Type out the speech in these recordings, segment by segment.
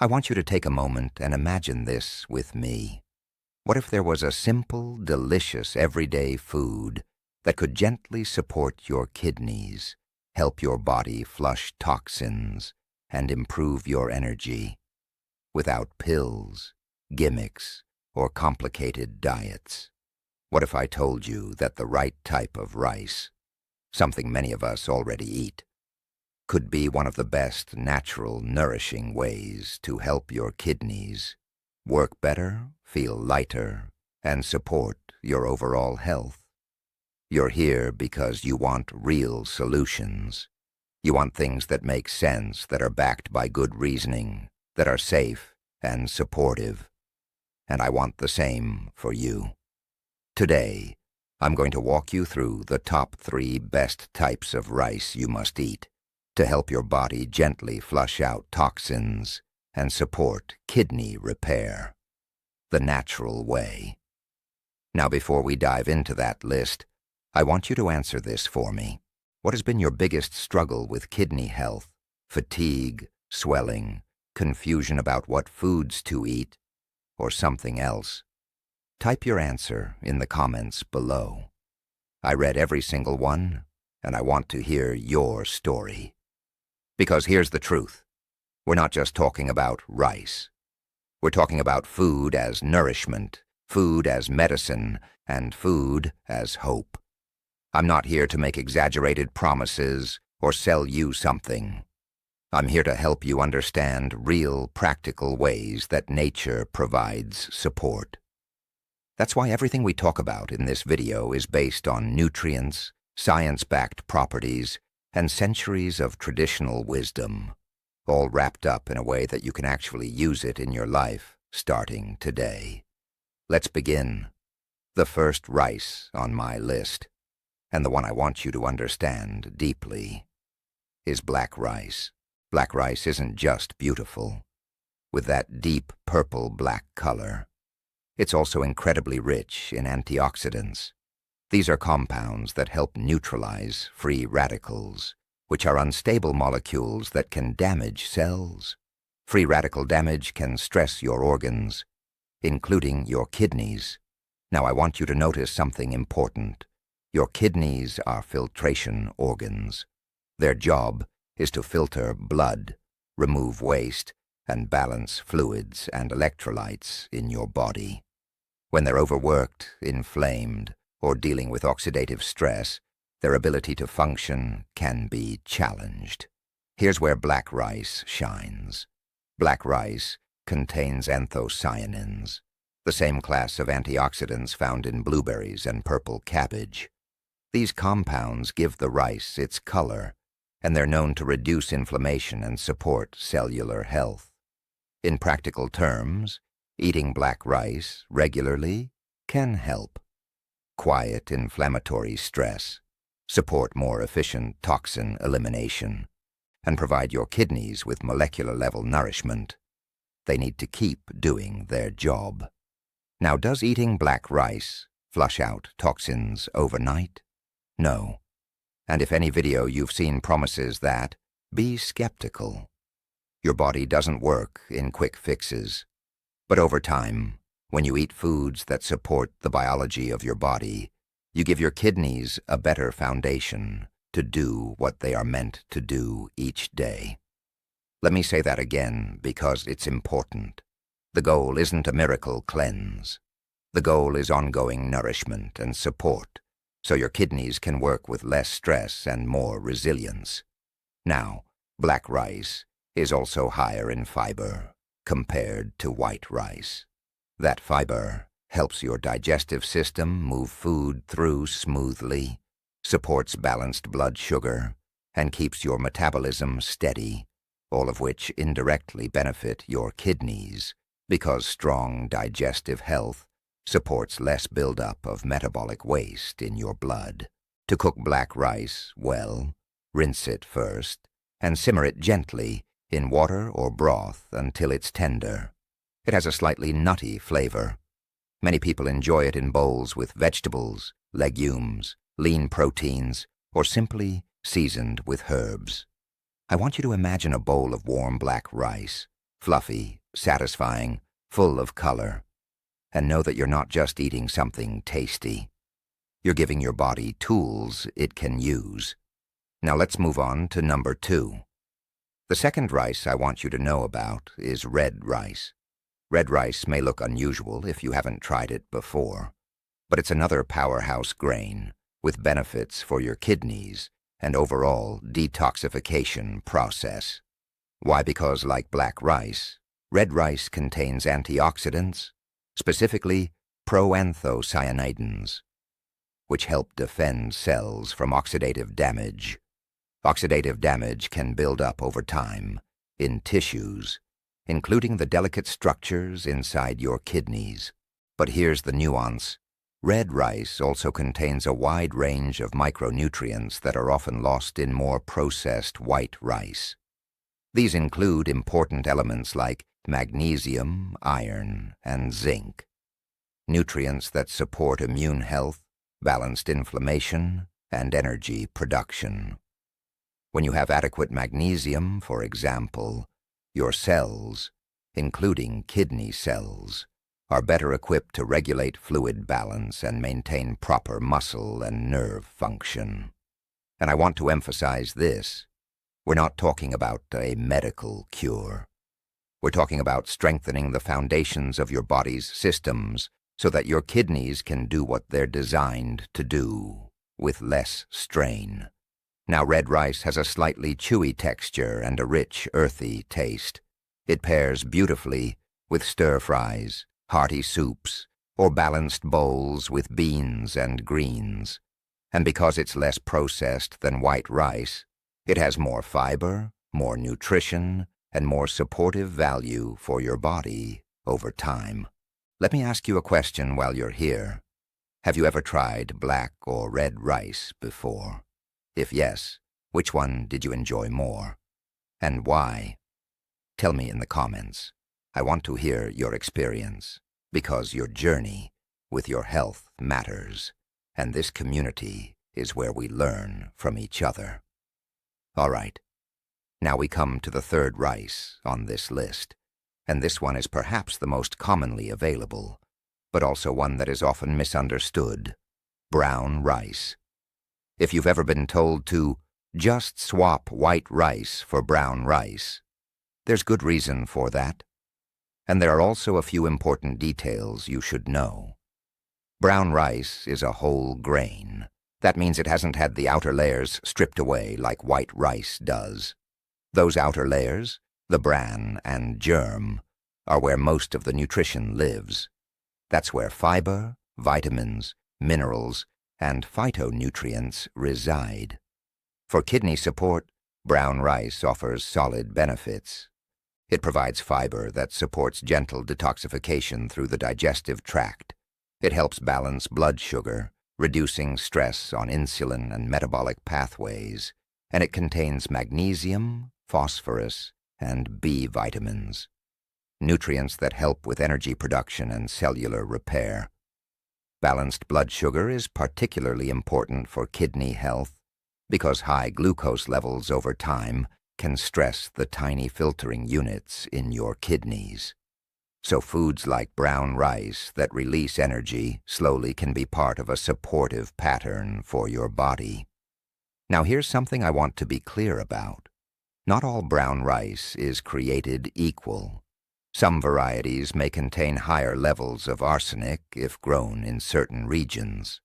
I want you to take a moment and imagine this with me. What if there was a simple, delicious, everyday food that could gently support your kidneys, help your body flush toxins, and improve your energy, without pills, gimmicks, or complicated diets? What if I told you that the right type of rice, something many of us already eat, could be one of the best natural, nourishing ways to help your kidneys work better, feel lighter, and support your overall health? You're here because you want real solutions. You want things that make sense, that are backed by good reasoning, that are safe and supportive. And I want the same for you. Today, I'm going to walk you through the top 3 best types of rice you must eat to help your body gently flush out toxins and support kidney repair, the natural way. Now, before we dive into that list, I want you to answer this for me. What has been your biggest struggle with kidney health? Fatigue, swelling, confusion about what foods to eat, or something else? Type your answer in the comments below. I read every single one, and I want to hear your story. Because here's the truth. We're not just talking about rice. We're talking about food as nourishment, food as medicine, and food as hope. I'm not here to make exaggerated promises or sell you something. I'm here to help you understand real, practical ways that nature provides support. That's why everything we talk about in this video is based on nutrients, science-backed properties, and centuries of traditional wisdom, all wrapped up in a way that you can actually use it in your life starting today. Let's begin. The first rice on my list, and the one I want you to understand deeply, is black rice. Black rice isn't just beautiful, with that deep purple-black color. It's also incredibly rich in antioxidants. These are compounds that help neutralize free radicals, which are unstable molecules that can damage cells. Free radical damage can stress your organs, including your kidneys. Now, I want you to notice something important. Your kidneys are filtration organs. Their job is to filter blood, remove waste, and balance fluids and electrolytes in your body. When they're overworked, inflamed, or dealing with oxidative stress, their ability to function can be challenged. Here's where black rice shines. Black rice contains anthocyanins, the same class of antioxidants found in blueberries and purple cabbage. These compounds give the rice its color, and they're known to reduce inflammation and support cellular health. In practical terms, eating black rice regularly can help quiet inflammatory stress, support more efficient toxin elimination, and provide your kidneys with molecular-level nourishment. They need to keep doing their job. Now, does eating black rice flush out toxins overnight? No. And if any video you've seen promises that, be skeptical. Your body doesn't work in quick fixes. But over time, when you eat foods that support the biology of your body, you give your kidneys a better foundation to do what they are meant to do each day. Let me say that again because it's important. The goal isn't a miracle cleanse. The goal is ongoing nourishment and support, so your kidneys can work with less stress and more resilience. Now, black rice is also higher in fiber compared to white rice. That fiber helps your digestive system move food through smoothly, supports balanced blood sugar, and keeps your metabolism steady, all of which indirectly benefit your kidneys because strong digestive health supports less buildup of metabolic waste in your blood. To cook black rice well, rinse it first, and simmer it gently in water or broth until it's tender. It has a slightly nutty flavor. Many people enjoy it in bowls with vegetables, legumes, lean proteins, or simply seasoned with herbs. I want you to imagine a bowl of warm black rice, fluffy, satisfying, full of color. And know that you're not just eating something tasty. You're giving your body tools it can use. Now let's move on to number 2. The second rice I want you to know about is red rice. Red rice may look unusual if you haven't tried it before, but it's another powerhouse grain with benefits for your kidneys and overall detoxification process. Why? Because like black rice, red rice contains antioxidants, specifically proanthocyanidins, which help defend cells from oxidative damage. Oxidative damage can build up over time in tissues, including the delicate structures inside your kidneys. But here's the nuance. Red rice also contains a wide range of micronutrients that are often lost in more processed white rice. These include important elements like magnesium, iron, and zinc, nutrients that support immune health, balanced inflammation, and energy production. When you have adequate magnesium, for example, your cells, including kidney cells, are better equipped to regulate fluid balance and maintain proper muscle and nerve function. And I want to emphasize this. We're not talking about a medical cure. We're talking about strengthening the foundations of your body's systems so that your kidneys can do what they're designed to do, with less strain. Now, red rice has a slightly chewy texture and a rich, earthy taste. It pairs beautifully with stir-fries, hearty soups, or balanced bowls with beans and greens. And because it's less processed than white rice, it has more fiber, more nutrition, and more supportive value for your body over time. Let me ask you a question while you're here. Have you ever tried black or red rice before? If yes, which one did you enjoy more? And why? Tell me in the comments. I want to hear your experience, because your journey with your health matters, and this community is where we learn from each other. All right, now we come to the third rice on this list, and this one is perhaps the most commonly available, but also one that is often misunderstood: brown rice. If you've ever been told to just swap white rice for brown rice, there's good reason for that. And there are also a few important details you should know. Brown rice is a whole grain. That means it hasn't had the outer layers stripped away like white rice does. Those outer layers, the bran and germ, are where most of the nutrition lives. That's where fiber, vitamins, minerals, and phytonutrients reside. For kidney support, brown rice offers solid benefits. It provides fiber that supports gentle detoxification through the digestive tract. It helps balance blood sugar, reducing stress on insulin and metabolic pathways, and it contains magnesium, phosphorus, and B vitamins, nutrients that help with energy production and cellular repair. Balanced blood sugar is particularly important for kidney health because high glucose levels over time can stress the tiny filtering units in your kidneys. So foods like brown rice that release energy slowly can be part of a supportive pattern for your body. Now here's something I want to be clear about. Not all brown rice is created equal. Some varieties may contain higher levels of arsenic if grown in certain regions.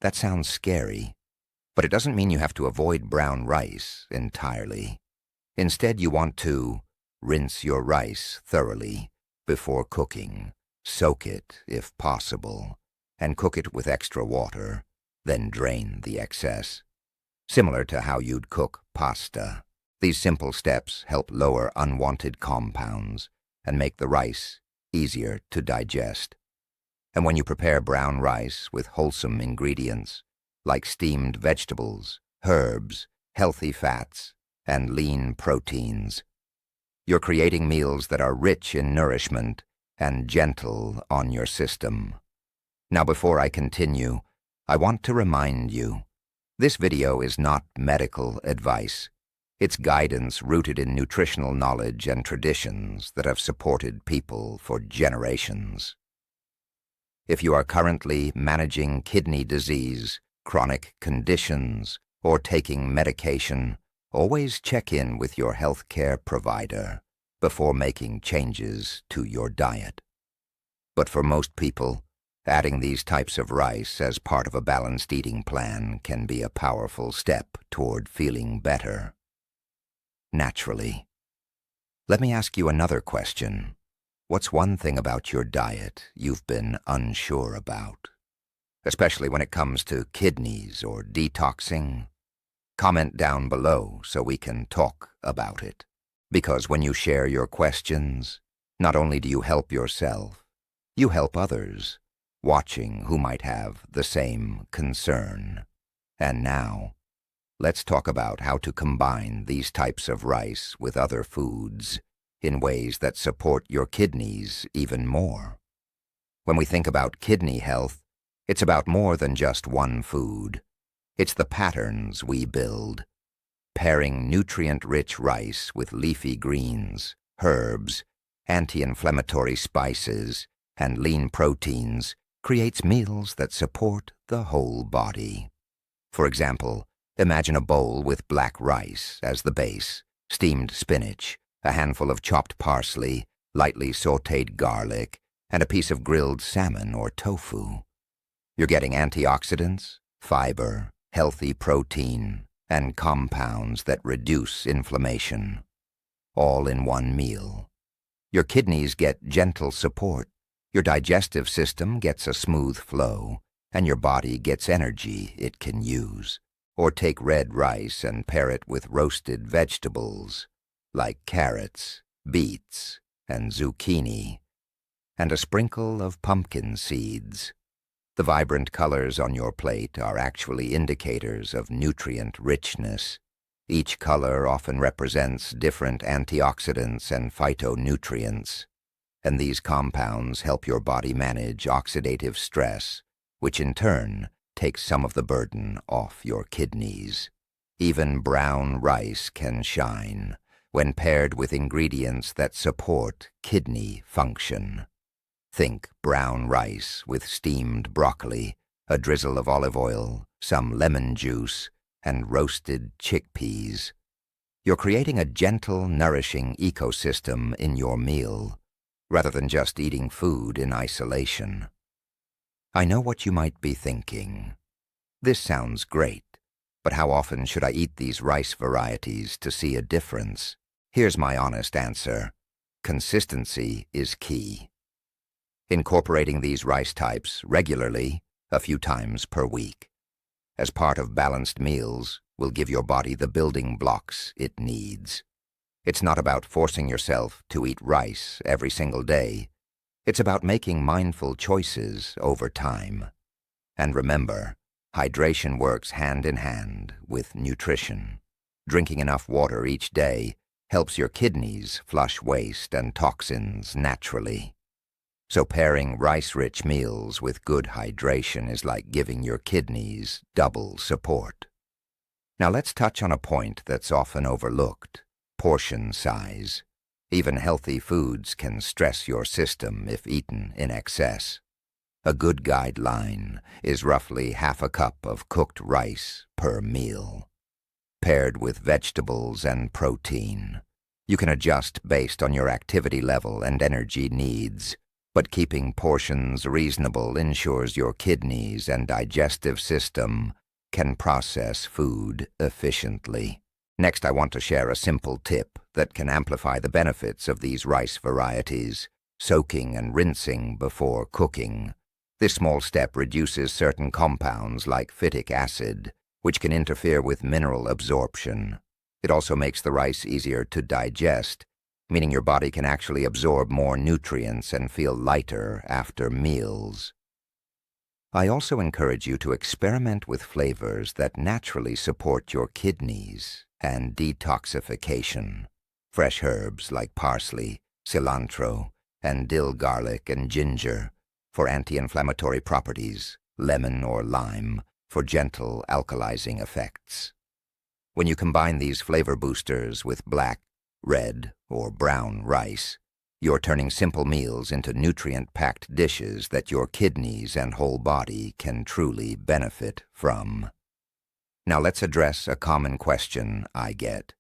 That sounds scary, but it doesn't mean you have to avoid brown rice entirely. Instead, you want to rinse your rice thoroughly before cooking, soak it if possible, and cook it with extra water, then drain the excess. Similar to how you'd cook pasta, these simple steps help lower unwanted compounds and make the rice easier to digest. And when you prepare brown rice with wholesome ingredients like steamed vegetables, herbs, healthy fats, and lean proteins, you're creating meals that are rich in nourishment and gentle on your system. Now, before I continue, I want to remind you, this video is not medical advice. It's guidance rooted in nutritional knowledge and traditions that have supported people for generations. If you are currently managing kidney disease, chronic conditions, or taking medication, always check in with your healthcare provider before making changes to your diet. But for most people, adding these types of rice as part of a balanced eating plan can be a powerful step toward feeling better. Naturally. Let me ask you another question. What's one thing about your diet you've been unsure about? Especially when it comes to kidneys or detoxing? Comment down below so we can talk about it. Because when you share your questions, not only do you help yourself, you help others, watching who might have the same concern. And now, let's talk about how to combine these types of rice with other foods in ways that support your kidneys even more. When we think about kidney health, it's about more than just one food. It's the patterns we build. Pairing nutrient-rich rice with leafy greens, herbs, anti-inflammatory spices, and lean proteins creates meals that support the whole body. For example, imagine a bowl with black rice as the base, steamed spinach, a handful of chopped parsley, lightly sautéed garlic, and a piece of grilled salmon or tofu. You're getting antioxidants, fiber, healthy protein, and compounds that reduce inflammation, all in one meal. Your kidneys get gentle support, your digestive system gets a smooth flow, and your body gets energy it can use. Or take red rice and pair it with roasted vegetables, like carrots, beets, and zucchini, and a sprinkle of pumpkin seeds. The vibrant colors on your plate are actually indicators of nutrient richness. Each color often represents different antioxidants and phytonutrients, and these compounds help your body manage oxidative stress, which in turn takes some of the burden off your kidneys. Even brown rice can shine when paired with ingredients that support kidney function. Think brown rice with steamed broccoli, a drizzle of olive oil, some lemon juice, and roasted chickpeas. You're creating a gentle, nourishing ecosystem in your meal, rather than just eating food in isolation. I know what you might be thinking. This sounds great, but how often should I eat these rice varieties to see a difference? Here's my honest answer. Consistency is key. Incorporating these rice types regularly, a few times per week, as part of balanced meals, will give your body the building blocks it needs. It's not about forcing yourself to eat rice every single day. It's about making mindful choices over time. And remember, hydration works hand in hand with nutrition. Drinking enough water each day helps your kidneys flush waste and toxins naturally. So pairing rice-rich meals with good hydration is like giving your kidneys double support. Now let's touch on a point that's often overlooked: portion size. Even healthy foods can stress your system if eaten in excess. A good guideline is roughly half a cup of cooked rice per meal, paired with vegetables and protein. You can adjust based on your activity level and energy needs, but keeping portions reasonable ensures your kidneys and digestive system can process food efficiently. Next, I want to share a simple tip that can amplify the benefits of these rice varieties: soaking and rinsing before cooking. This small step reduces certain compounds like phytic acid, which can interfere with mineral absorption. It also makes the rice easier to digest, meaning your body can actually absorb more nutrients and feel lighter after meals. I also encourage you to experiment with flavors that naturally support your kidneys and detoxification. Fresh herbs like parsley, cilantro, and dill garlic and ginger for anti-inflammatory properties, lemon or lime for gentle alkalizing effects. When you combine these flavor boosters with black, red, or brown rice, you're turning simple meals into nutrient-packed dishes that your kidneys and whole body can truly benefit from. Now let's address a common question I get.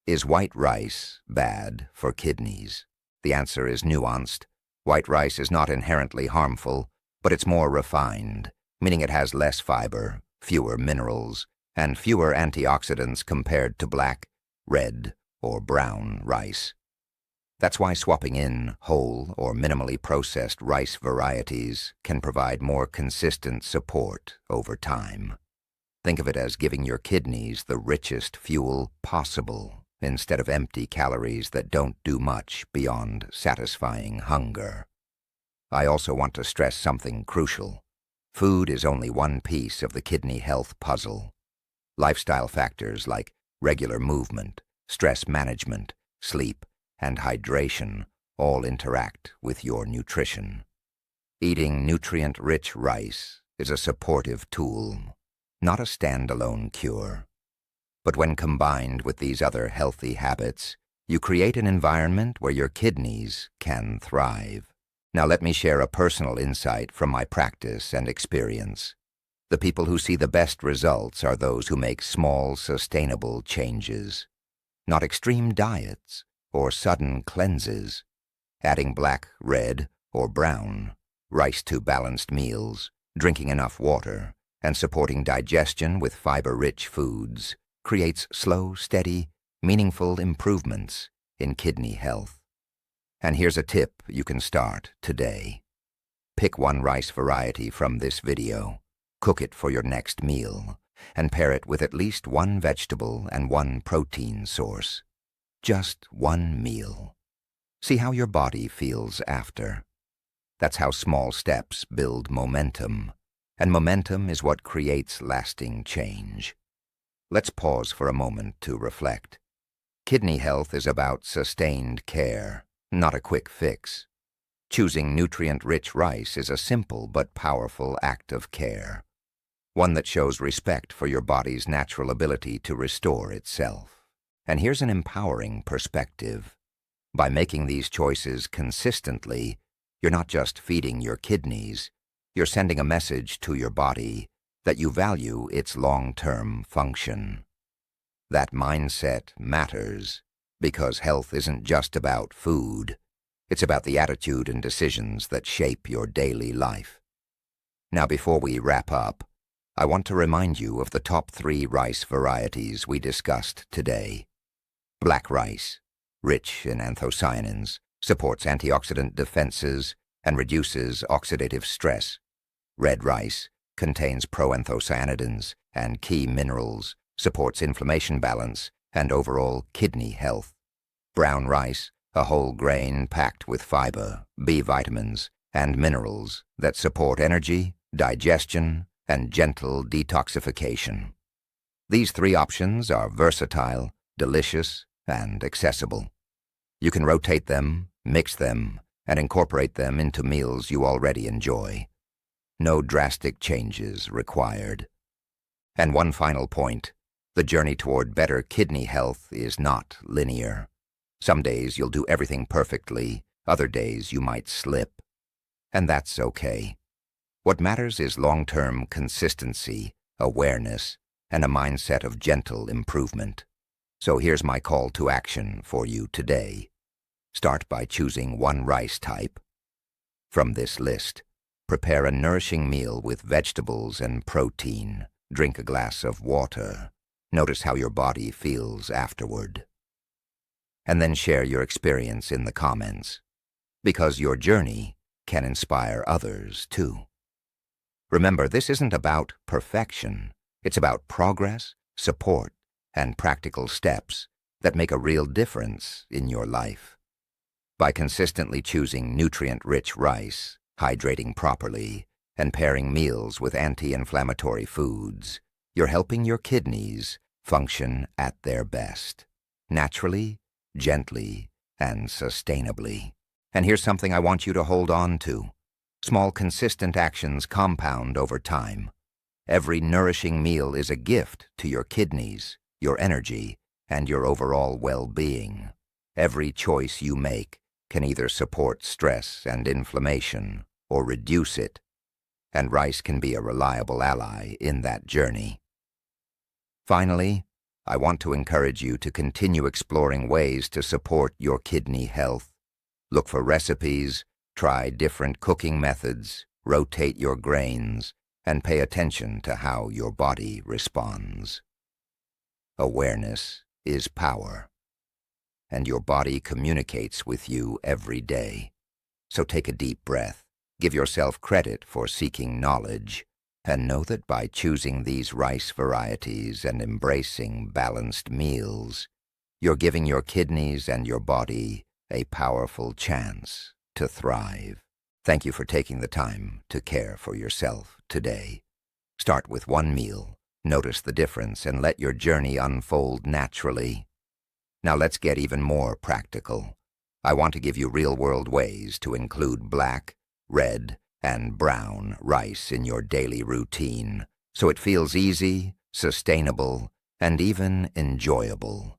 Is white rice bad for kidneys? The answer is nuanced. White rice is not inherently harmful, but it's more refined, meaning it has less fiber, fewer minerals, and fewer antioxidants compared to black, red, or brown rice. That's why swapping in whole or minimally processed rice varieties can provide more consistent support over time. Think of it as giving your kidneys the richest fuel possible, instead of empty calories that don't do much beyond satisfying hunger. I also want to stress something crucial. Food is only one piece of the kidney health puzzle. Lifestyle factors like regular movement, stress management, sleep, and hydration all interact with your nutrition. Eating nutrient-rich rice is a supportive tool, not a standalone cure. But when combined with these other healthy habits, you create an environment where your kidneys can thrive. Now let me share a personal insight from my practice and experience. The people who see the best results are those who make small, sustainable changes, not extreme diets or sudden cleanses. Adding black, red, or brown rice to balanced meals, drinking enough water, and supporting digestion with fiber-rich foods creates slow, steady, meaningful improvements in kidney health. And here's a tip you can start today. Pick one rice variety from this video, cook it for your next meal, and pair it with at least one vegetable and one protein source. Just one meal. See how your body feels after. That's how small steps build momentum, and momentum is what creates lasting change. Let's pause for a moment to reflect. Kidney health is about sustained care, not a quick fix. Choosing nutrient-rich rice is a simple but powerful act of care, one that shows respect for your body's natural ability to restore itself. And here's an empowering perspective. By making these choices consistently, you're not just feeding your kidneys, you're sending a message to your body that you value its long-term function. That mindset matters because health isn't just about food. It's about the attitude and decisions that shape your daily life. Now, before we wrap up, I want to remind you of the top 3 rice varieties we discussed today. Black rice, rich in anthocyanins, supports antioxidant defenses and reduces oxidative stress. Red rice contains proanthocyanidins and key minerals, supports inflammation balance and overall kidney health. Brown rice, a whole grain packed with fiber, B vitamins, and minerals that support energy, digestion, and gentle detoxification. These 3 options are versatile, delicious, and accessible. You can rotate them, mix them, and incorporate them into meals you already enjoy. No drastic changes required. And one final point, the journey toward better kidney health is not linear. Some days you'll do everything perfectly, other days you might slip. And that's okay. What matters is long-term consistency, awareness, and a mindset of gentle improvement. So here's my call to action for you today. Start by choosing one rice type. From this list, prepare a nourishing meal with vegetables and protein. Drink a glass of water. Notice how your body feels afterward. And then share your experience in the comments, because your journey can inspire others too. Remember, this isn't about perfection. It's about progress, support, and practical steps that make a real difference in your life. By consistently choosing nutrient-rich rice, hydrating properly, and pairing meals with anti-inflammatory foods, you're helping your kidneys function at their best, naturally, gently, and sustainably. And here's something I want you to hold on to. Small, consistent actions compound over time. Every nourishing meal is a gift to your kidneys, your energy, and your overall well-being. Every choice you make can either support stress and inflammation or reduce it, and rice can be a reliable ally in that journey. Finally, I want to encourage you to continue exploring ways to support your kidney health. Look for recipes, try different cooking methods, rotate your grains, and pay attention to how your body responds. Awareness is power, and your body communicates with you every day. So take a deep breath, give yourself credit for seeking knowledge, and know that by choosing these rice varieties and embracing balanced meals, you're giving your kidneys and your body a powerful chance to thrive. Thank you for taking the time to care for yourself today. Start with one meal, notice the difference, and let your journey unfold naturally. Now let's get even more practical. I want to give you real-world ways to include black, red, and brown rice in your daily routine, so it feels easy, sustainable, and even enjoyable.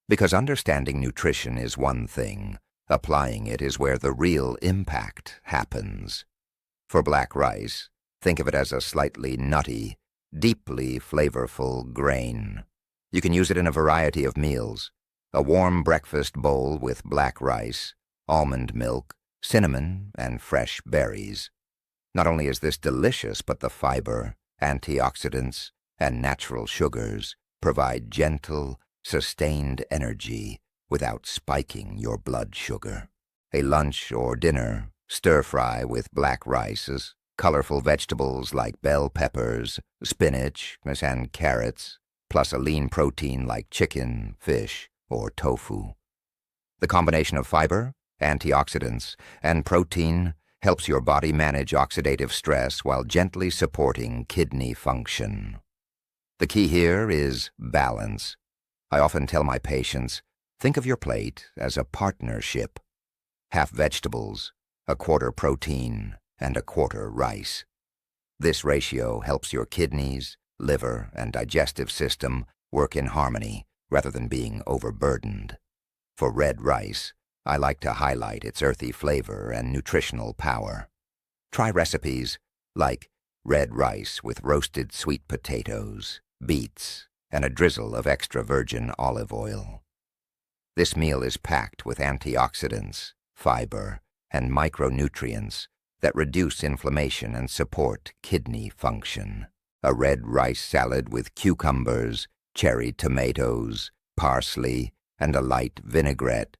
Because understanding nutrition is one thing, applying it is where the real impact happens. For black rice, think of it as a slightly nutty, deeply flavorful grain. You can use it in a variety of meals. A warm breakfast bowl with black rice, almond milk, cinnamon, and fresh berries. Not only is this delicious, but the fiber, antioxidants, and natural sugars provide gentle, sustained energy without spiking your blood sugar. A lunch or dinner, stir-fry with black rice, colorful vegetables like bell peppers, spinach, and carrots, plus a lean protein like chicken, fish, or tofu. The combination of fiber, antioxidants, and protein helps your body manage oxidative stress while gently supporting kidney function. The key here is balance. I often tell my patients, think of your plate as a partnership. Half vegetables, a quarter protein, and a quarter rice. This ratio helps your kidneys, liver, and digestive system work in harmony rather than being overburdened. For red rice, I like to highlight its earthy flavor and nutritional power. Try recipes like red rice with roasted sweet potatoes, beets, and a drizzle of extra virgin olive oil. This meal is packed with antioxidants, fiber, and micronutrients that reduce inflammation and support kidney function. A red rice salad with cucumbers, cherry tomatoes, parsley, and a light vinaigrette.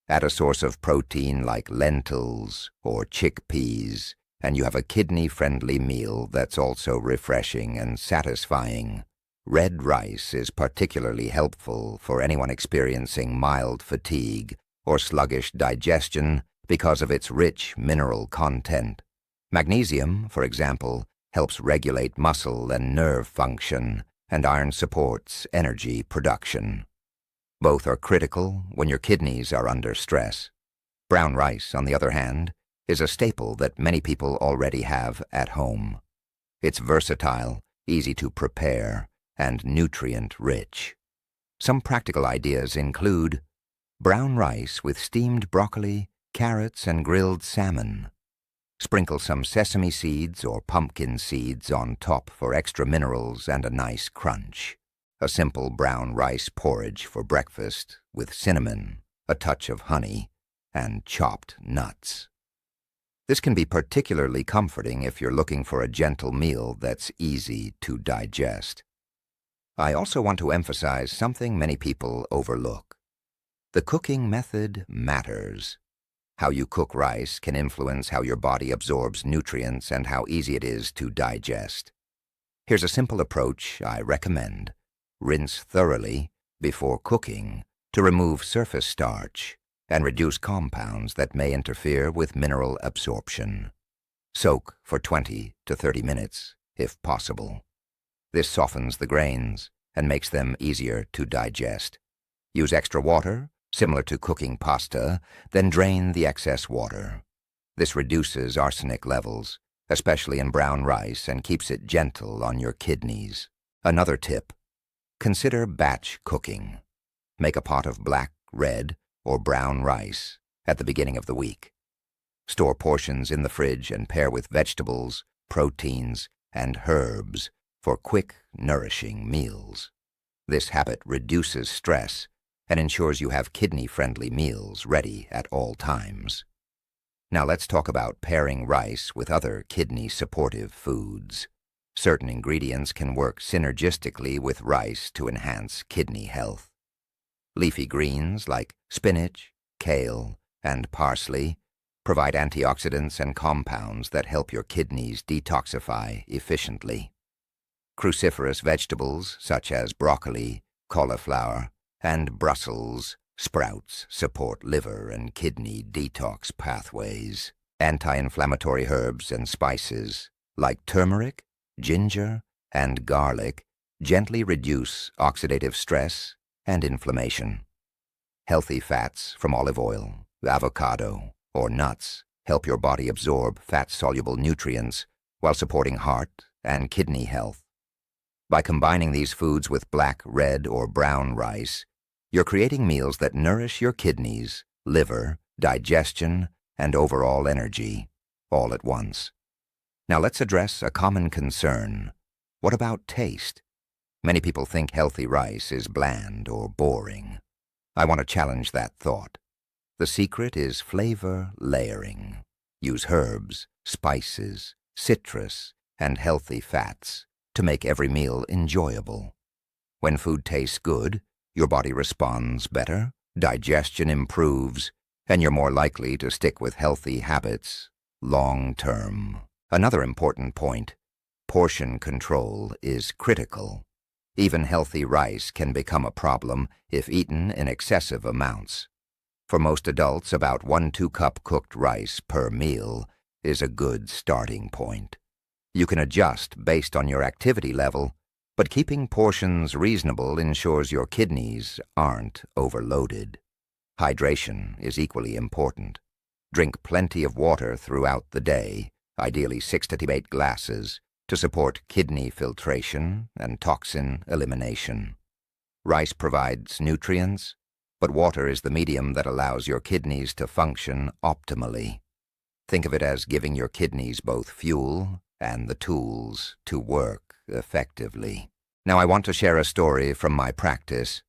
Add a source of protein like lentils or chickpeas, and you have a kidney-friendly meal that's also refreshing and satisfying. Red rice is particularly helpful for anyone experiencing mild fatigue or sluggish digestion because of its rich mineral content. Magnesium, for example, helps regulate muscle and nerve function, and iron supports energy production. Both are critical when your kidneys are under stress. Brown rice, on the other hand, is a staple that many people already have at home. It's versatile, easy to prepare, and nutrient-rich. Some practical ideas include brown rice with steamed broccoli, carrots, and grilled salmon. Sprinkle some sesame seeds or pumpkin seeds on top for extra minerals and a nice crunch. A simple brown rice porridge for breakfast with cinnamon, a touch of honey, and chopped nuts. This can be particularly comforting if you're looking for a gentle meal that's easy to digest. I also want to emphasize something many people overlook. The cooking method matters. How you cook rice can influence how your body absorbs nutrients and how easy it is to digest. Here's a simple approach I recommend. Rinse thoroughly before cooking to remove surface starch and reduce compounds that may interfere with mineral absorption. Soak for 20 to 30 minutes, if possible. This softens the grains and makes them easier to digest. Use extra water, similar to cooking pasta, then drain the excess water. This reduces arsenic levels, especially in brown rice, and keeps it gentle on your kidneys. Another tip: Consider batch cooking. Make a pot of black, red, or brown rice at the beginning of the week. Store portions in the fridge and pair with vegetables, proteins, and herbs for quick, nourishing meals. This habit reduces stress and ensures you have kidney-friendly meals ready at all times. Now let's talk about pairing rice with other kidney-supportive foods. Certain ingredients can work synergistically with rice to enhance kidney health. Leafy greens like spinach, kale, and parsley provide antioxidants and compounds that help your kidneys detoxify efficiently. Cruciferous vegetables such as broccoli, cauliflower, and Brussels sprouts support liver and kidney detox pathways. Anti-inflammatory herbs and spices like turmeric, ginger, and garlic gently reduce oxidative stress and inflammation. Healthy fats from olive oil, avocado, or nuts help your body absorb fat-soluble nutrients while supporting heart and kidney health. By combining these foods with black, red, or brown rice, you're creating meals that nourish your kidneys, liver, digestion, and overall energy, all at once. Now let's address a common concern. What about taste? Many people think healthy rice is bland or boring. I want to challenge that thought. The secret is flavor layering. Use herbs, spices, citrus, and healthy fats to make every meal enjoyable. When food tastes good, your body responds better, digestion improves, and you're more likely to stick with healthy habits long-term. Another important point, portion control is critical. Even healthy rice can become a problem if eaten in excessive amounts. For most adults, about 1–2 cup cooked rice per meal is a good starting point. You can adjust based on your activity level, but keeping portions reasonable ensures your kidneys aren't overloaded. Hydration is equally important. Drink plenty of water throughout the day, ideally 6 to 8 glasses, to support kidney filtration and toxin elimination. Rice provides nutrients, but water is the medium that allows your kidneys to function optimally. Think of it as giving your kidneys both fuel and the tools to work effectively. Now I want to share a story from my practice.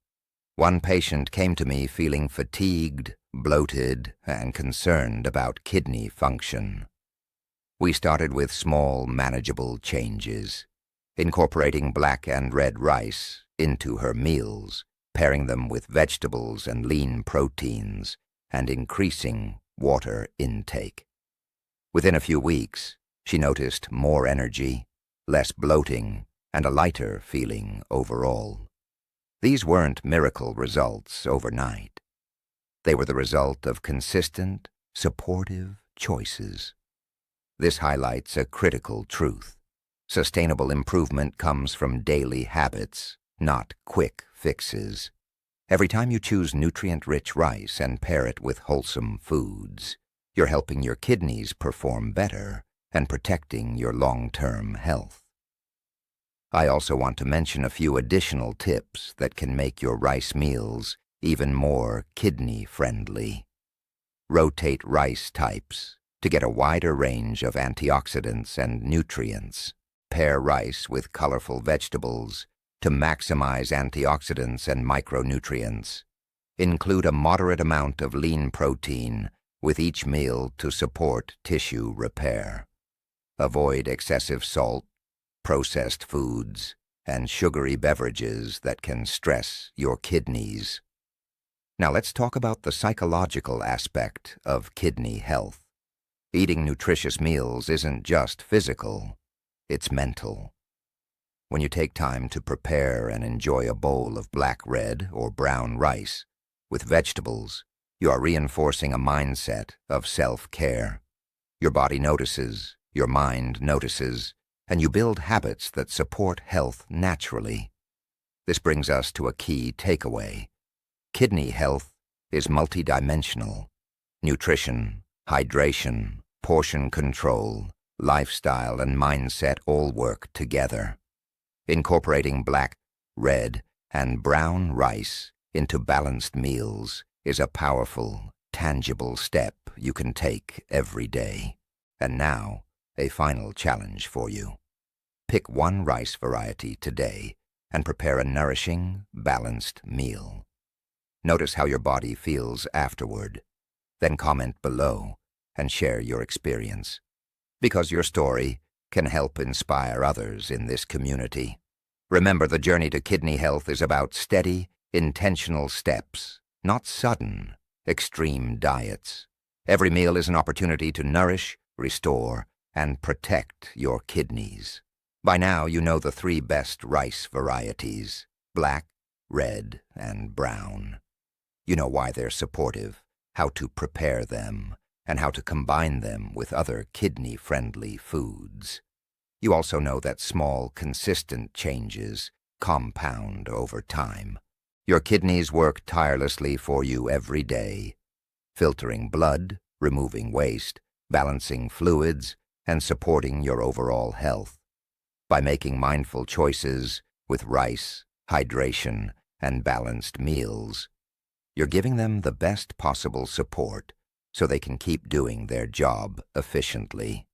One patient came to me feeling fatigued, bloated, and concerned about kidney function. We started with small, manageable changes, incorporating black and red rice into her meals, pairing them with vegetables and lean proteins, and increasing water intake. Within a few weeks, she noticed more energy, less bloating, and a lighter feeling overall. These weren't miracle results overnight. They were the result of consistent, supportive choices. This highlights a critical truth. Sustainable improvement comes from daily habits, not quick fixes. Every time you choose nutrient-rich rice and pair it with wholesome foods, you're helping your kidneys perform better and protecting your long-term health. I also want to mention a few additional tips that can make your rice meals even more kidney-friendly. Rotate rice types to get a wider range of antioxidants and nutrients. Pair rice with colorful vegetables to maximize antioxidants and micronutrients. Include a moderate amount of lean protein with each meal to support tissue repair. Avoid excessive salt, processed foods, and sugary beverages that can stress your kidneys. Now let's talk about the psychological aspect of kidney health. Eating nutritious meals isn't just physical, it's mental. When you take time to prepare and enjoy a bowl of black, red, or brown rice with vegetables, you are reinforcing a mindset of self-care. Your body notices, your mind notices, and you build habits that support health naturally. This brings us to a key takeaway. Kidney health is multidimensional. Nutrition, hydration, portion control, lifestyle, and mindset all work together. Incorporating black, red, and brown rice into balanced meals is a powerful, tangible step you can take every day. And now, a final challenge for you. Pick one rice variety today and prepare a nourishing, balanced meal. Notice how your body feels afterward. Then comment below and share your experience, because your story can help inspire others in this community. Remember, the journey to kidney health is about steady, intentional steps, not sudden, extreme diets. Every meal is an opportunity to nourish, restore, and protect your kidneys. By now, you know the 3 best rice varieties: black, red, and brown. You know why they're supportive, how to prepare them, and how to combine them with other kidney-friendly foods. You also know that small, consistent changes compound over time. Your kidneys work tirelessly for you every day, filtering blood, removing waste, balancing fluids, and supporting your overall health. By making mindful choices with rice, hydration, and balanced meals, you're giving them the best possible support so they can keep doing their job efficiently.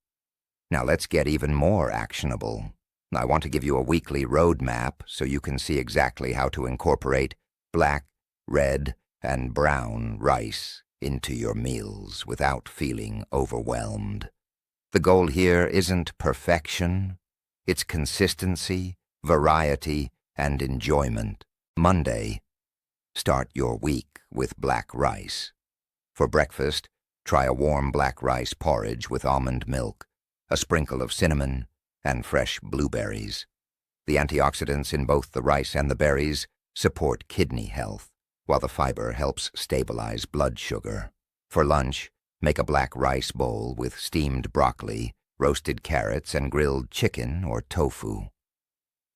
Now let's get even more actionable. I want to give you a weekly roadmap so you can see exactly how to incorporate black, red, and brown rice into your meals without feeling overwhelmed. The goal here isn't perfection, it's consistency, variety, and enjoyment. Monday, start your week with black rice. For breakfast, try a warm black rice porridge with almond milk, a sprinkle of cinnamon, and fresh blueberries. The antioxidants in both the rice and the berries support kidney health, while the fiber helps stabilize blood sugar. For lunch, make a black rice bowl with steamed broccoli, roasted carrots, and grilled chicken or tofu.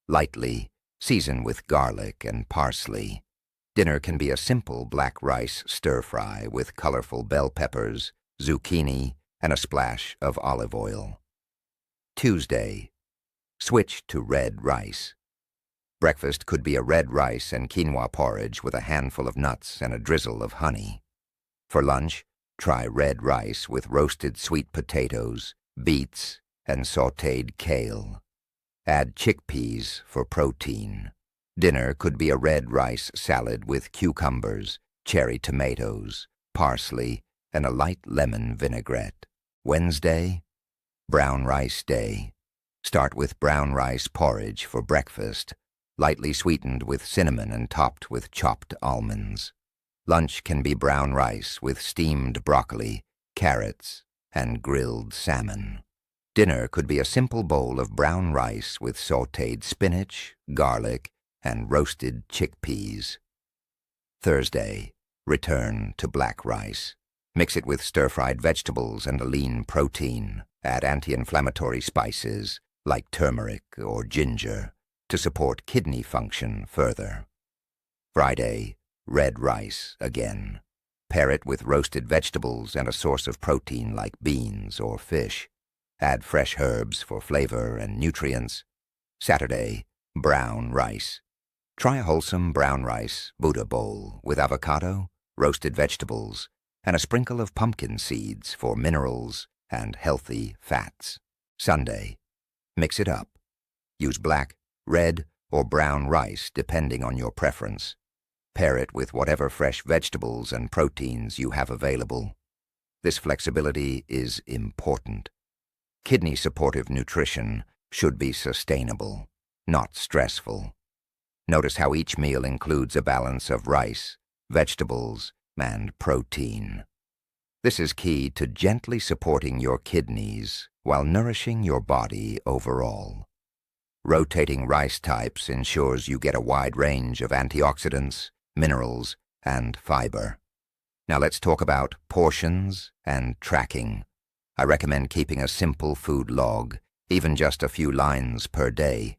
Lightly, season with garlic and parsley. Dinner can be a simple black rice stir-fry with colorful bell peppers, zucchini, and a splash of olive oil. Tuesday, switch to red rice. Breakfast could be a red rice and quinoa porridge with a handful of nuts and a drizzle of honey. For lunch, try red rice with roasted sweet potatoes, beets, and sautéed kale. Add chickpeas for protein. Dinner could be a red rice salad with cucumbers, cherry tomatoes, parsley, and a light lemon vinaigrette. Wednesday, brown rice day. Start with brown rice porridge for breakfast, lightly sweetened with cinnamon and topped with chopped almonds. Lunch can be brown rice with steamed broccoli, carrots, and grilled salmon. Dinner could be a simple bowl of brown rice with sautéed spinach, garlic, and roasted chickpeas. Thursday, return to black rice. Mix it with stir-fried vegetables and a lean protein. Add anti-inflammatory spices like turmeric or ginger to support kidney function further. Friday, red rice again. Pair it with roasted vegetables and a source of protein like beans or fish. Add fresh herbs for flavor and nutrients. Saturday, brown rice. Try a wholesome brown rice Buddha bowl with avocado, roasted vegetables, and a sprinkle of pumpkin seeds for minerals and healthy fats. Sunday, mix it up. Use black, red, or brown rice depending on your preference. Pair it with whatever fresh vegetables and proteins you have available. This flexibility is important. Kidney-supportive nutrition should be sustainable, not stressful. Notice how each meal includes a balance of rice, vegetables, and protein. This is key to gently supporting your kidneys while nourishing your body overall. Rotating rice types ensures you get a wide range of antioxidants, minerals, and fiber. Now let's talk about portions and tracking. I recommend keeping a simple food log, even just a few lines per day.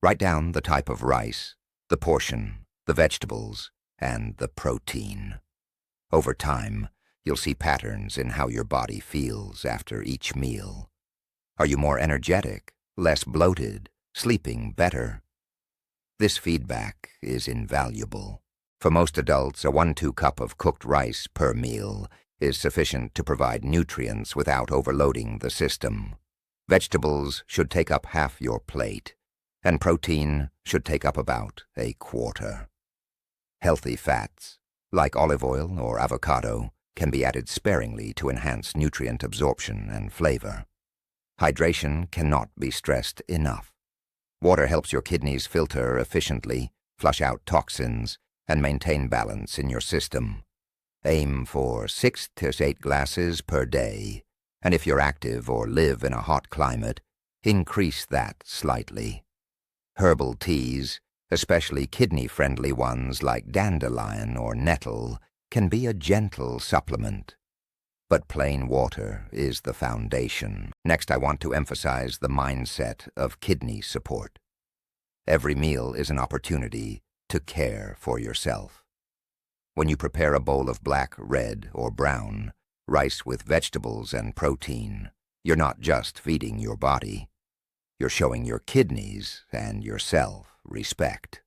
Write down the type of rice, the portion, the vegetables, and the protein. Over time, you'll see patterns in how your body feels after each meal. Are you more energetic, less bloated, sleeping better? This feedback is invaluable. For most adults, a 1-2 cup of cooked rice per meal is sufficient to provide nutrients without overloading the system. Vegetables should take up half your plate, and protein should take up about a quarter. Healthy fats, like olive oil or avocado, can be added sparingly to enhance nutrient absorption and flavor. Hydration cannot be stressed enough. Water helps your kidneys filter efficiently, flush out toxins, and maintain balance in your system. Aim for 6 to 8 glasses per day, and if you're active or live in a hot climate, increase that slightly. Herbal teas, especially kidney-friendly ones like dandelion or nettle, can be a gentle supplement. But plain water is the foundation. Next, I want to emphasize the mindset of kidney support. Every meal is an opportunity to care for yourself. When you prepare a bowl of black, red, or brown rice with vegetables and protein, you're not just feeding your body. You're showing your kidneys and yourself respect.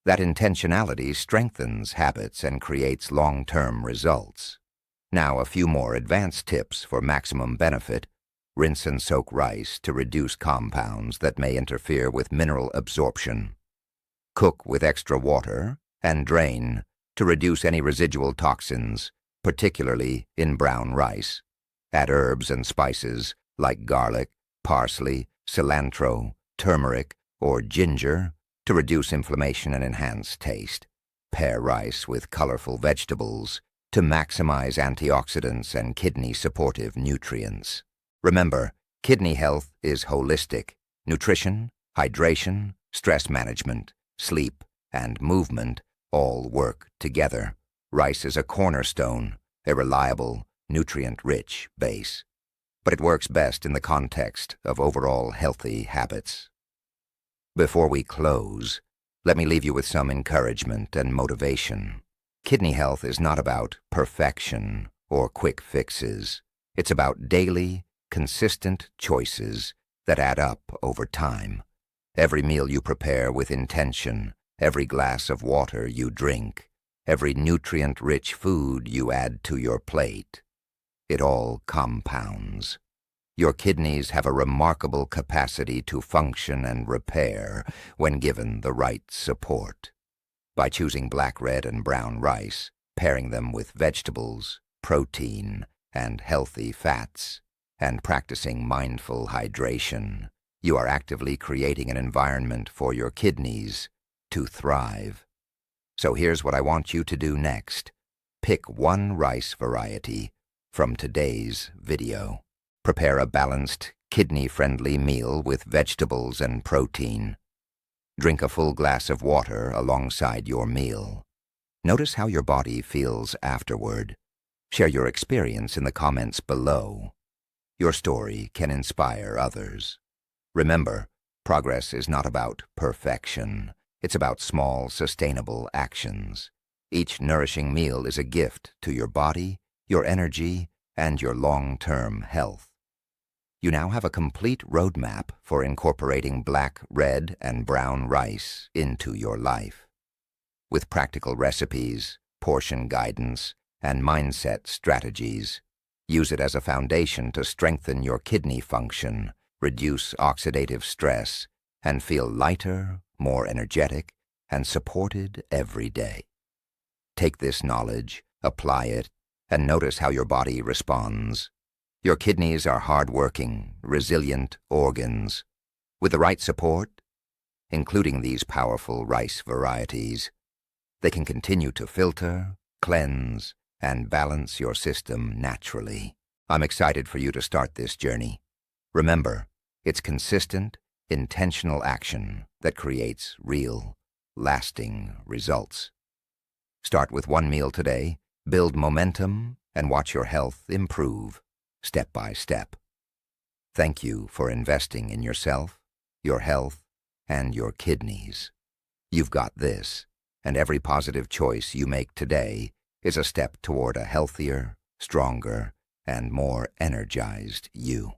That intentionality strengthens habits and creates long-term results. Now, a few more advanced tips for maximum benefit. Rinse and soak rice to reduce compounds that may interfere with mineral absorption. Cook with extra water and drain to reduce any residual toxins, particularly in brown rice. Add herbs and spices like garlic, parsley, cilantro, turmeric, or ginger to reduce inflammation and enhance taste. Pair rice with colorful vegetables to maximize antioxidants and kidney-supportive nutrients. Remember, kidney health is holistic. Nutrition, hydration, stress management, sleep, and movement all work together. Rice is a cornerstone, a reliable, nutrient-rich base. But it works best in the context of overall healthy habits. Before we close, let me leave you with some encouragement and motivation. Kidney health is not about perfection or quick fixes. It's about daily, consistent choices that add up over time. Every meal you prepare with intention, every glass of water you drink, every nutrient-rich food you add to your plate, it all compounds. Your kidneys have a remarkable capacity to function and repair when given the right support. By choosing black, red, and brown rice, pairing them with vegetables, protein, and healthy fats, and practicing mindful hydration, you are actively creating an environment for your kidneys to thrive. So here's what I want you to do next. Pick one rice variety from today's video. Prepare a balanced, kidney-friendly meal with vegetables and protein. Drink a full glass of water alongside your meal. Notice how your body feels afterward. Share your experience in the comments below. Your story can inspire others. Remember, progress is not about perfection. It's about small, sustainable actions. Each nourishing meal is a gift to your body, your energy, and your long-term health. You now have a complete roadmap for incorporating black, red, and brown rice into your life. With practical recipes, portion guidance, and mindset strategies, use it as a foundation to strengthen your kidney function, reduce oxidative stress, and feel lighter, more energetic, and supported every day. Take this knowledge, apply it, and notice how your body responds. Your kidneys are hard-working, resilient organs. With the right support, including these powerful rice varieties, they can continue to filter, cleanse, and balance your system naturally. I'm excited for you to start this journey. Remember, it's consistent, intentional action that creates real, lasting results. Start with one meal today, build momentum, and watch your health improve step by step. Thank you for investing in yourself, your health, and your kidneys. You've got this, and every positive choice you make today is a step toward a healthier, stronger, and more energized you.